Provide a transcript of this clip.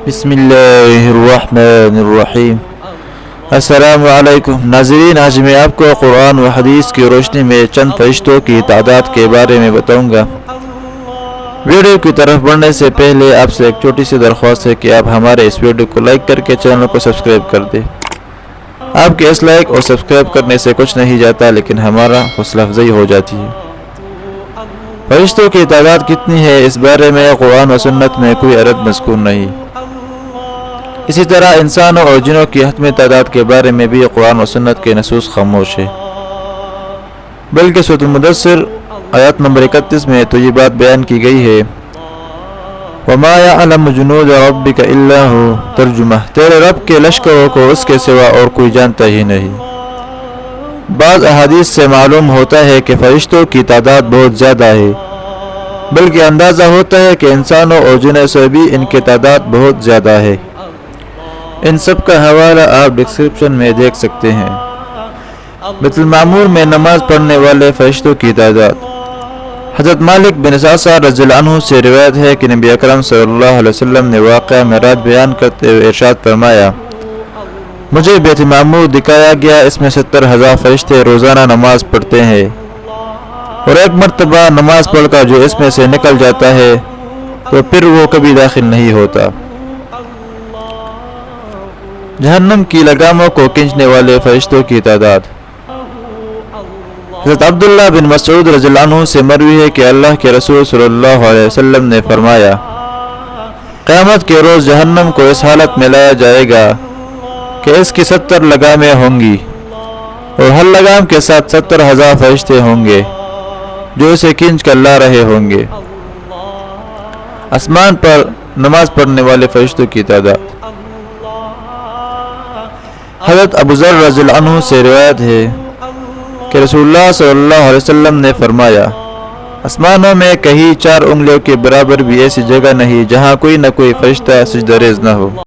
بسم اللہ الرحمن الرحیم۔ السلام علیکم ناظرین، آج میں آپ کو قرآن و حدیث کی روشنی میں چند فرشتوں کی تعداد کے بارے میں بتاؤں گا۔ ویڈیو کی طرف بڑھنے سے پہلے آپ سے ایک چھوٹی سی درخواست ہے کہ آپ ہمارے اس ویڈیو کو لائک کر کے چینل کو سبسکرائب کر دیں۔ آپ کے اس لائک اور سبسکرائب کرنے سے کچھ نہیں جاتا، لیکن ہمارا حوصلہ افزائی ہو جاتی ہے۔ فرشتوں کی تعداد کتنی ہے، اس بارے میں قرآن و سنت میں کوئی عدد مذکور نہیں۔ اسی طرح انسانوں اور جنوں کی حتمی تعداد کے بارے میں بھی قرآن و سنت کے نصوص خاموش ہے، بلکہ سورۃ المدثر آیت نمبر 31 میں تو یہ بات بیان کی گئی ہے، وَمَا يَعْلَمُ جُنُودَ رَبِّكَ إِلَّا هُوَ، ترجمہ، تیرے رب کے لشکروں کو اس کے سوا اور کوئی جانتا ہی نہیں۔ بعض احادیث سے معلوم ہوتا ہے کہ فرشتوں کی تعداد بہت زیادہ ہے، بلکہ اندازہ ہوتا ہے کہ انسانوں اور جنوں سے بھی ان کی تعداد بہت زیادہ ہے۔ ان سب کا حوالہ آپ ڈسکرپشن میں دیکھ سکتے ہیں۔ بیت المعمور میں نماز پڑھنے والے فرشتوں کی تعداد۔ حضرت مالک بن سعصع رضی اللہ عنہ سے روایت ہے کہ نبی اکرم صلی اللہ علیہ وسلم نے واقعہ معراج بیان کرتے ہوئے ارشاد فرمایا، مجھے بیت معمور دکھایا گیا، اس میں 70,000 فرشتے روزانہ نماز پڑھتے ہیں، اور ایک مرتبہ نماز پڑھ کر جو اس میں سے نکل جاتا ہے تو پھر وہ کبھی داخل نہیں ہوتا۔ جہنم کی لگاموں کو کھینچنے والے فرشتوں کی تعداد۔ حضرت عبداللہ بن مسعود رضی اللہ عنہ سے مروی ہے کہ اللہ کے رسول صلی اللہ علیہ وسلم نے فرمایا، قیامت کے روز جہنم کو اس حالت میں لایا جائے گا کہ اس کی 70 لگامیں ہوں گی، اور ہر لگام کے ساتھ 70,000 فرشتے ہوں گے جو اسے کھینچ کر لا رہے ہوں گے۔ آسمان پر نماز پڑھنے والے فرشتوں کی تعداد۔ حضرت ابو ذر رضی اللہ عنہ سے روایت ہے کہ رسول اللہ صلی اللہ علیہ وسلم نے فرمایا، آسمانوں میں کہیں 4 انگلیوں کے برابر بھی ایسی جگہ نہیں جہاں کوئی نہ کوئی فرشتہ سجدہ ریز نہ ہو۔